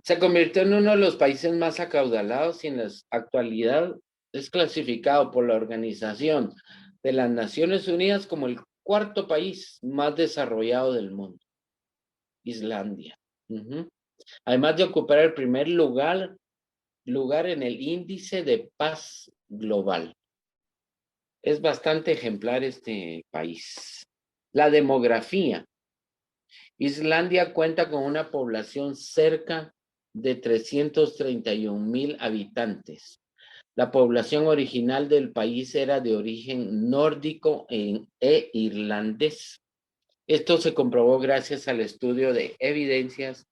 se convirtió en uno de los países más acaudalados y en la actualidad es clasificado por la Organización de las Naciones Unidas como el cuarto país más desarrollado del mundo, Islandia. Además de ocupar el primer lugar en el índice de paz global. Es bastante ejemplar este país. La demografía. Islandia cuenta con una población cerca de 331,000 habitantes. La población original del país era de origen nórdico e irlandés. Esto se comprobó gracias al estudio de evidencias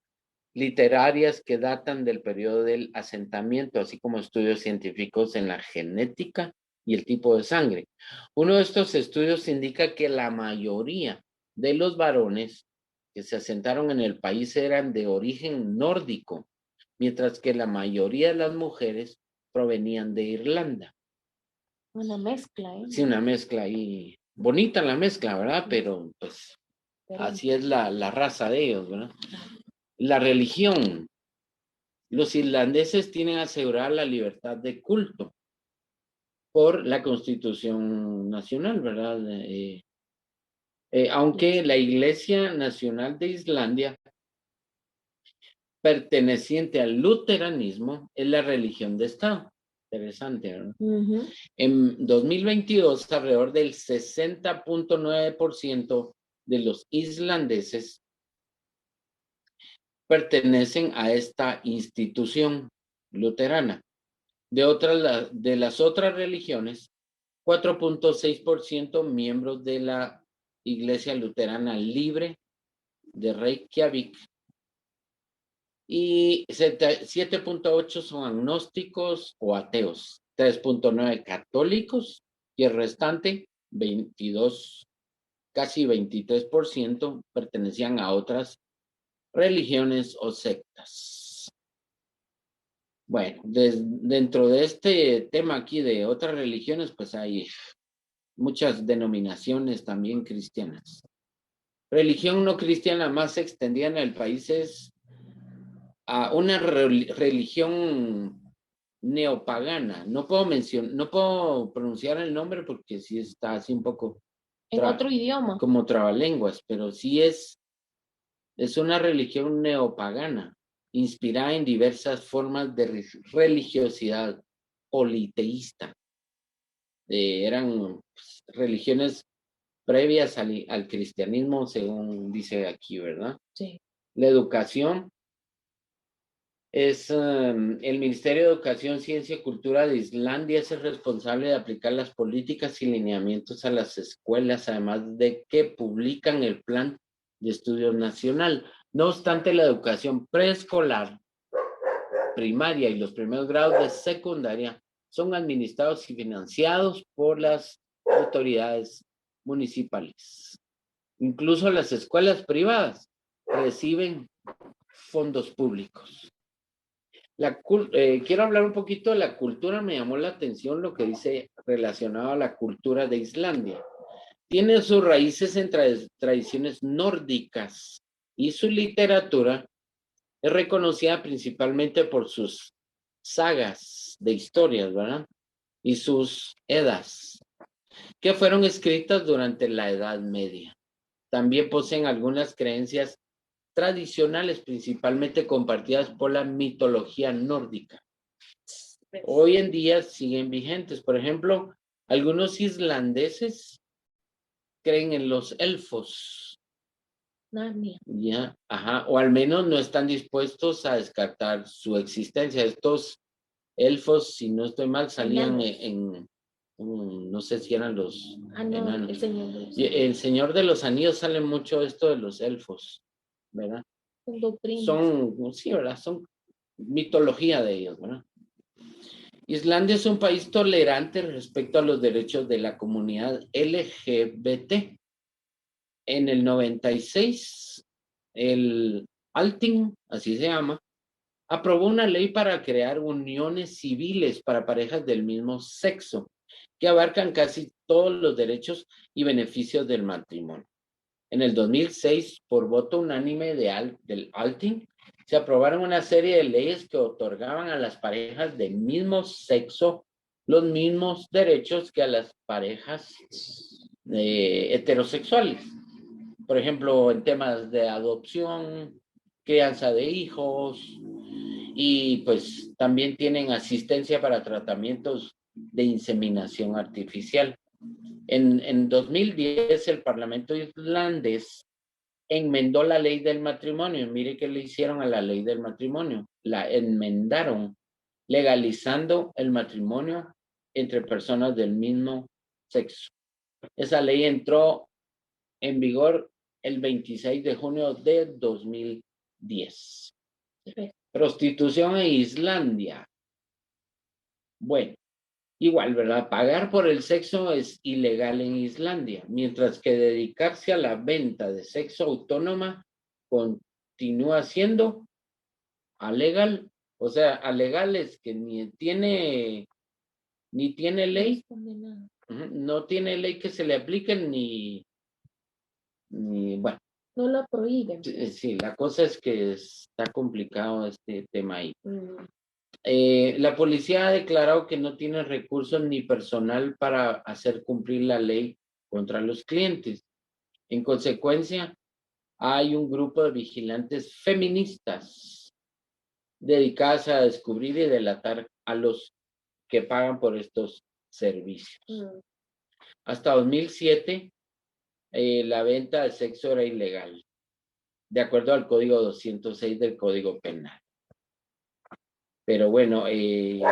literarias que datan del periodo del asentamiento, así como estudios científicos en la genética y el tipo de sangre. Uno de estos estudios indica que la mayoría de los varones que se asentaron en el país eran de origen nórdico, mientras que la mayoría de las mujeres provenían de Irlanda. Una mezcla, ¿eh? Sí, una mezcla ahí, bonita la mezcla, ¿verdad? Pero pues así es la raza de ellos, ¿verdad? La religión. Los irlandeses tienen asegurada la libertad de culto por la Constitución Nacional, ¿verdad? Aunque la Iglesia Nacional de Islandia, perteneciente al luteranismo, es la religión de Estado. Interesante, ¿verdad? En 2022, alrededor del 60.9% de los islandeses pertenecen a esta institución luterana. De las otras religiones, 4.6% miembros de la Iglesia Luterana Libre de Reykjavik y 7.8 son agnósticos o ateos, 3.9 católicos y el restante, 22, casi 23%, pertenecían a otras religiones o sectas. Bueno, dentro de este tema aquí de otras religiones, pues hay muchas denominaciones también cristianas. Religión no cristiana más extendida en el país es una religión neopagana. No puedo pronunciar el nombre porque sí está así un poco En otro idioma. como trabalenguas, pero sí es una religión neopagana, inspirada en diversas formas de religiosidad politeísta. Eran pues, religiones previas al cristianismo, según dice aquí, ¿verdad? Sí. La educación es el Ministerio de Educación, Ciencia y Cultura de Islandia es el responsable de aplicar las políticas y lineamientos a las escuelas, además de que publican el plan de estudios nacional. No obstante, la educación preescolar, primaria y los primeros grados de secundaria son administrados y financiados por las autoridades municipales. Incluso las escuelas privadas reciben fondos públicos. Quiero hablar un poquito de la cultura. Me llamó la atención lo que dice relacionado a la cultura de Islandia. Tiene sus raíces en tradiciones nórdicas y su literatura es reconocida principalmente por sus sagas de historias, ¿verdad? Y sus edas, que fueron escritas durante la Edad Media. También poseen algunas creencias tradicionales, principalmente compartidas por la mitología nórdica. Hoy en día siguen vigentes. Por ejemplo, algunos islandeses creen en los elfos. Narnia. Ya, ajá, o al menos no están dispuestos a descartar su existencia. Estos elfos, si no estoy mal, salían no sé si eran los enanos. El Señor de los Anillos sale mucho esto de los elfos, ¿verdad? Sí, ¿verdad? Son mitología de ellos, ¿verdad? Islandia es un país tolerante respecto a los derechos de la comunidad LGBT. En el 96, el Althing, así se llama, aprobó una ley para crear uniones civiles para parejas del mismo sexo, que abarcan casi todos los derechos y beneficios del matrimonio. En el 2006, por voto unánime del Althing, se aprobaron una serie de leyes que otorgaban a las parejas del mismo sexo los mismos derechos que a las parejas heterosexuales. Por ejemplo, en temas de adopción, crianza de hijos, y pues también tienen asistencia para tratamientos de inseminación artificial. En 2010, el Parlamento islandés enmendó la ley del matrimonio. Mire qué le hicieron a la ley del matrimonio. La enmendaron, legalizando el matrimonio entre personas del mismo sexo. Esa ley entró en vigor el 26 de junio de 2010. Perfecto. Prostitución en Islandia. Bueno, igual, ¿verdad? Pagar por el sexo es ilegal en Islandia, mientras que dedicarse a la venta de sexo autónoma continúa siendo alegal. O sea, alegal es que ni tiene ley, no tiene ley que se le aplique ni bueno. No lo prohíben. Sí, la cosa es que está complicado este tema ahí. Mm. La policía ha declarado que no tiene recursos ni personal para hacer cumplir la ley contra los clientes. En consecuencia, hay un grupo de vigilantes feministas dedicadas a descubrir y delatar a los que pagan por estos servicios. Mm. Hasta 2007, la venta de sexo era ilegal, de acuerdo al Código 206 del Código Penal. Pero bueno, ahí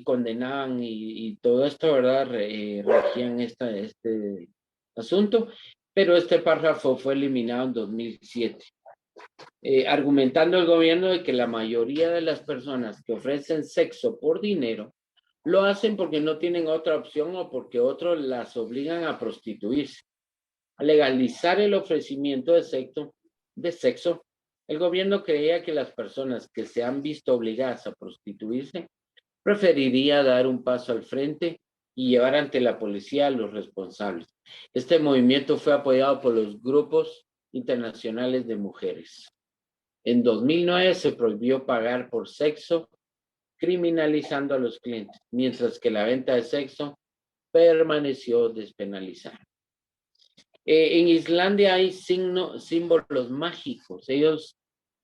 condenaban y todo esto, ¿verdad? Regían este asunto, pero este párrafo fue eliminado en 2007, argumentando el gobierno de que la mayoría de las personas que ofrecen sexo por dinero lo hacen porque no tienen otra opción o porque otros las obligan a prostituirse. Al legalizar el ofrecimiento de sexo, el gobierno creía que las personas que se han visto obligadas a prostituirse preferiría dar un paso al frente y llevar ante la policía a los responsables. Este movimiento fue apoyado por los grupos internacionales de mujeres. En 2009 se prohibió pagar por sexo, criminalizando a los clientes, mientras que la venta de sexo permaneció despenalizada. En Islandia hay símbolos mágicos. Ellos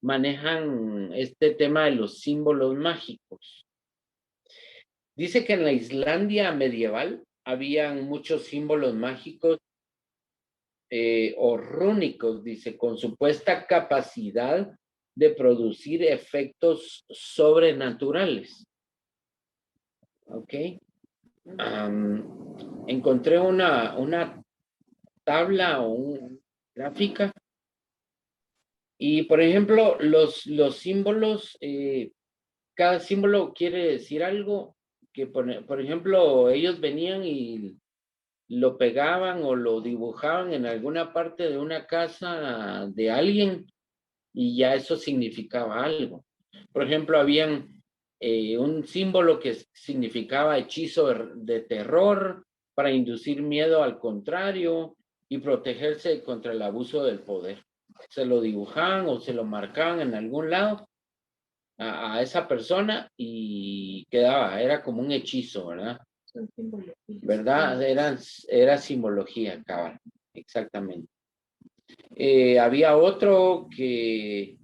manejan este tema de los símbolos mágicos. Dice que en la Islandia medieval habían muchos símbolos mágicos o rúnicos, dice, con supuesta capacidad de producir efectos sobrenaturales. ¿Ok? Encontré una tabla o una gráfica y, por ejemplo, los símbolos, cada símbolo quiere decir algo que, por ejemplo, ellos venían y lo pegaban o lo dibujaban en alguna parte de una casa de alguien y ya eso significaba algo. Por ejemplo, habían un símbolo que significaba hechizo de terror para inducir miedo al contrario y protegerse contra el abuso del poder. Se lo dibujaban o se lo marcaban en algún lado a esa persona y quedaba, era como un hechizo, ¿verdad? ¿Verdad? Era simbología, cabal, exactamente. Había otro que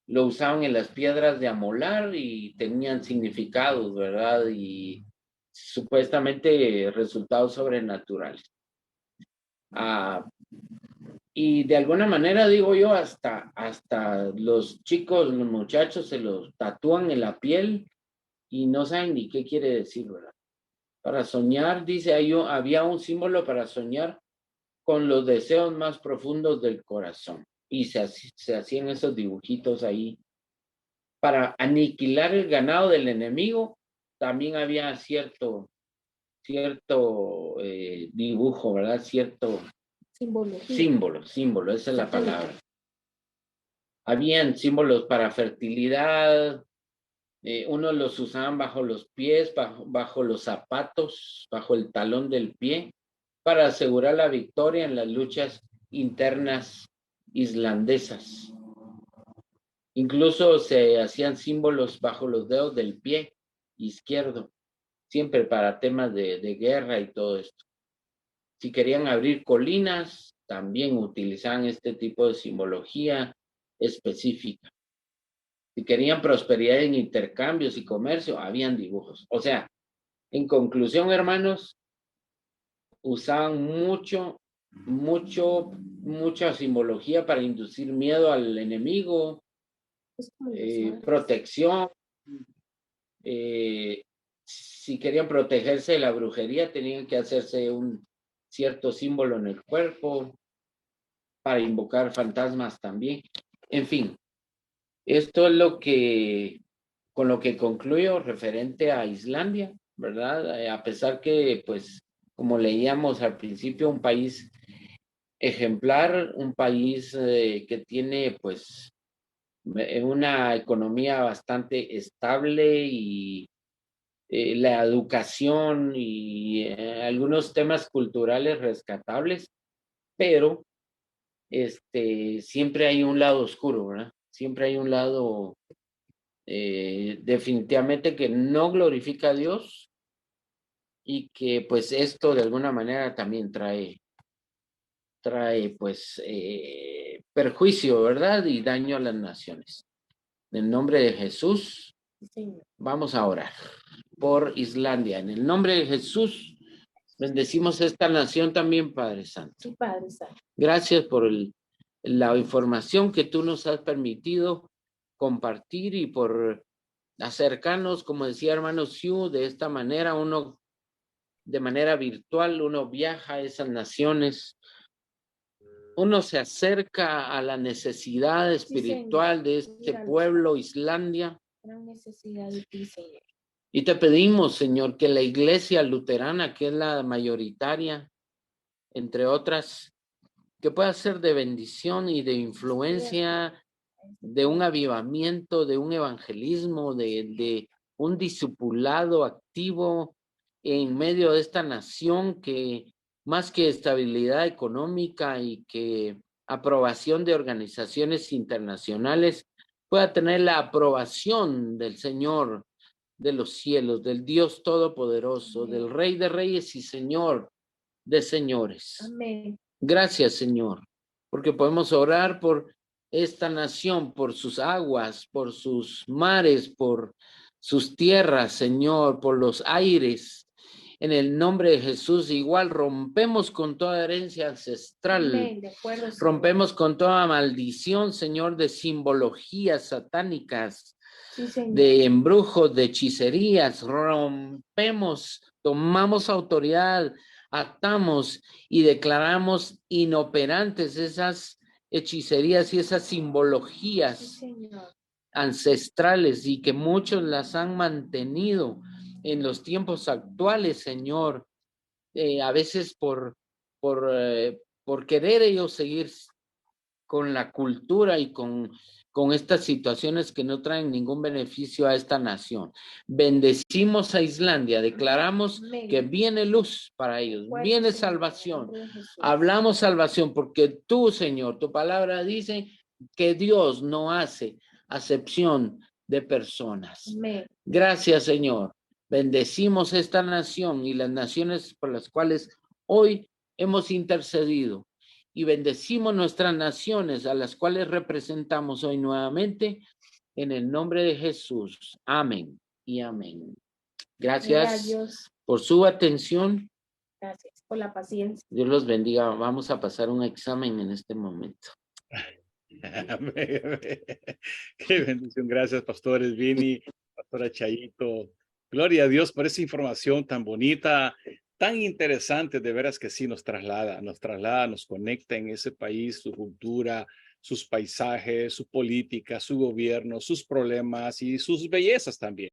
lo usaban en las piedras de amolar y tenían significados, ¿verdad? Y supuestamente resultados sobrenaturales. Y de alguna manera, digo yo, hasta los chicos, los muchachos se los tatúan en la piel y no saben ni qué quiere decir, ¿verdad? Para soñar, dice, había un símbolo para soñar con los deseos más profundos del corazón. Y se hacían esos dibujitos ahí. Para aniquilar el ganado del enemigo, también había cierto dibujo, ¿verdad? Cierto símbolo, esa es la palabra. Habían símbolos para fertilidad, unos los usaban bajo los pies, bajo los zapatos, bajo el talón del pie, para asegurar la victoria en las luchas internas islandesas. Incluso se hacían símbolos bajo los dedos del pie izquierdo, siempre para temas de guerra y todo esto. Si querían abrir colinas, también utilizaban este tipo de simbología específica. Si querían prosperidad en intercambios y comercio, habían dibujos. O sea, en conclusión, hermanos, usaban mucha simbología para inducir miedo al enemigo, protección. Si querían protegerse de la brujería, tenían que hacerse un cierto símbolo en el cuerpo. para invocar fantasmas también. En fin, esto es con lo que concluyo referente a Islandia, ¿verdad? A pesar que, pues, como leíamos al principio, un país ejemplar, un país que tiene, pues, una economía bastante estable y la educación y algunos temas culturales rescatables, pero siempre hay un lado oscuro, ¿verdad? Siempre hay un lado definitivamente que no glorifica a Dios y que pues esto de alguna manera también trae pues perjuicio, ¿verdad? Y daño a las naciones. En el nombre de Jesús, Señor. vamos a orar por Islandia. En el nombre de Jesús, bendecimos esta nación también, Padre Santo. Sí, Padre Santo. Gracias por la información que tú nos has permitido compartir y por acercarnos, como decía hermano Siu, de esta manera, uno de manera virtual, uno viaja a esas naciones, uno se acerca a la necesidad espiritual de este pueblo, Islandia. Gran necesidad de ti, Señor. Y te pedimos, Señor, que la iglesia luterana, que es la mayoritaria, entre otras, que pueda ser de bendición y de influencia, de un avivamiento, de un evangelismo, de un discipulado activo en medio de esta nación que más que estabilidad económica y que aprobación de organizaciones internacionales, pueda tener la aprobación del Señor de los cielos, del Dios Todopoderoso, Amén. del Rey de Reyes y Señor de Señores. Amén. Gracias, Señor, porque podemos orar por esta nación, por sus aguas, por sus mares, por sus tierras, Señor, por los aires. En el nombre de Jesús, igual rompemos con toda herencia ancestral. Amén. De acuerdo, Señor. Rompemos con toda maldición, Señor, de simbologías satánicas, Sí, Señor. de embrujos, de hechicerías. Rompemos, tomamos autoridad, atamos y declaramos inoperantes esas hechicerías y esas simbologías Sí, Señor. ancestrales y que muchos las han mantenido en los tiempos actuales, Señor, a veces por querer ellos seguir con la cultura y con estas situaciones que no traen ningún beneficio a esta nación. Bendecimos a Islandia, declaramos Amén. que viene luz para ellos, Bueno, viene Señor, salvación. en el nombre de Jesús. Hablamos salvación porque tú, Señor, tu palabra dice que Dios no hace acepción de personas. Amén. Gracias, Señor. Bendecimos esta nación y las naciones por las cuales hoy hemos intercedido. Y bendecimos nuestras naciones a las cuales representamos hoy nuevamente en el nombre de Jesús. Amén y amén. Gracias Dios. por su atención. Gracias por la paciencia. Dios los bendiga. Vamos a pasar un examen en este momento. Qué bendición. Gracias, pastores Vini, pastora Chayito. Gloria a Dios por esa información tan bonita, tan interesante, de veras que sí nos traslada, nos conecta en ese país, su cultura, sus paisajes, su política, su gobierno, sus problemas y sus bellezas también,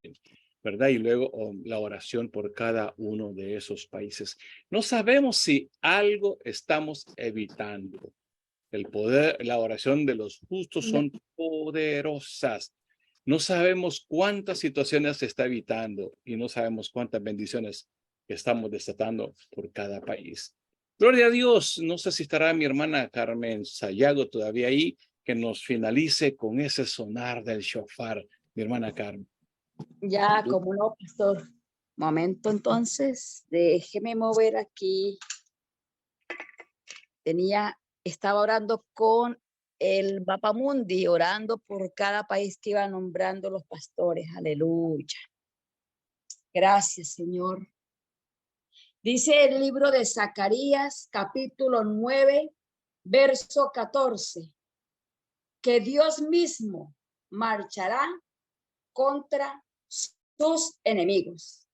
¿verdad? Y luego la oración por cada uno de esos países. No sabemos si algo estamos evitando. El poder, la oración de los justos son poderosas. No sabemos cuántas situaciones se está evitando y no sabemos cuántas bendiciones estamos desatando por cada país. Gloria a Dios. No sé si estará mi hermana Carmen Sayago todavía ahí, que nos finalice con ese sonar del shofar. Mi hermana Carmen. Ya, como no, pastor. Momento, entonces, déjeme mover aquí. Estaba orando con el Mapamundi, orando por cada país que iba nombrando los pastores. Aleluya. Gracias, Señor. Dice el libro de Zacarías, capítulo 9, verso 14, que Dios mismo marchará contra sus enemigos.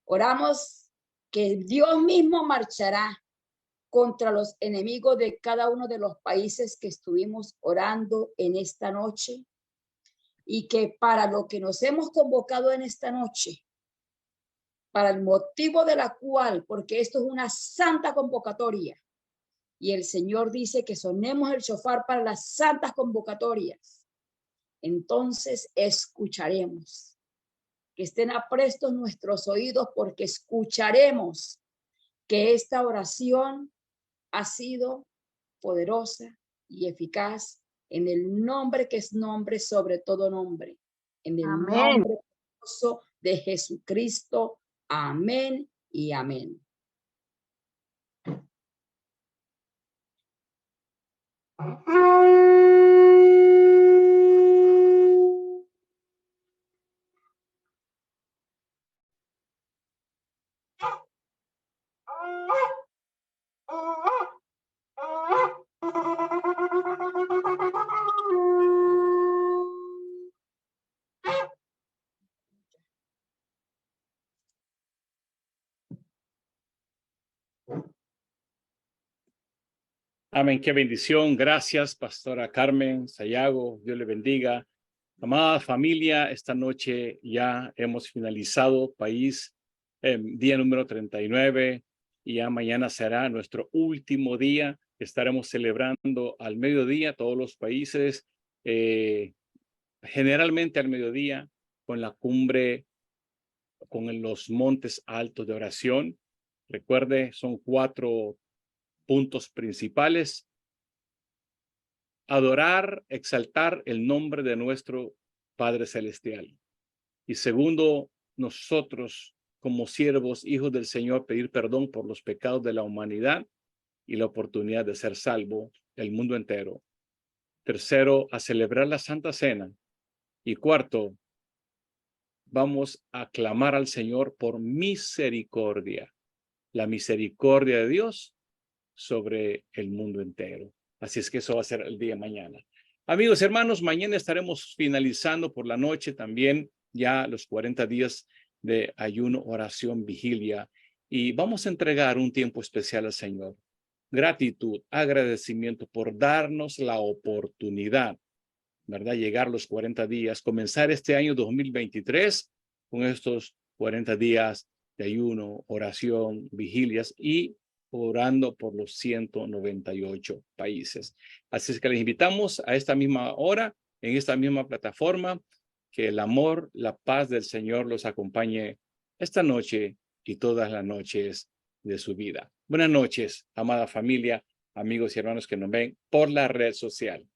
Oramos que Dios mismo marchará contra los enemigos de cada uno de los países que estuvimos orando en esta noche, y que para lo que nos hemos convocado en esta noche, para el motivo de la cual, porque esto es una santa convocatoria, y el Señor dice que sonemos el shofar para las santas convocatorias, entonces escucharemos. Que estén aprestos nuestros oídos, porque escucharemos que esta oración ha sido poderosa y eficaz en el nombre que es nombre sobre todo nombre, en el nombre poderoso de Jesucristo. Amén y amén. Amén, qué bendición. Gracias, Pastora Carmen Sayago. Dios le bendiga. Amada familia, esta noche ya hemos finalizado país, día número 39, y ya mañana será nuestro último día. Estaremos celebrando al mediodía todos los países, generalmente al mediodía, con la cumbre, con los montes altos de oración. Recuerde, son 4 puntos principales: adorar, exaltar el nombre de nuestro Padre Celestial. Y segundo, nosotros como siervos, hijos del Señor, pedir perdón por los pecados de la humanidad y la oportunidad de ser salvo el mundo entero. Tercero, a celebrar la Santa Cena. Y cuarto, vamos a clamar al Señor por misericordia, la misericordia de Dios sobre el mundo entero. Así es que eso va a ser el día de mañana. Amigos, hermanos, mañana estaremos finalizando por la noche también ya los 40 días de ayuno, oración, vigilia, y vamos a entregar un tiempo especial al Señor. Gratitud, agradecimiento por darnos la oportunidad, ¿verdad? Llegar los 40 días, comenzar este año 2023 con estos 40 días de ayuno, oración, vigilias y orando por los 198 países. Así es que les invitamos a esta misma hora, en esta misma plataforma, que el amor, la paz del Señor los acompañe esta noche y todas las noches de su vida. Buenas noches, amada familia, amigos y hermanos que nos ven por la red social.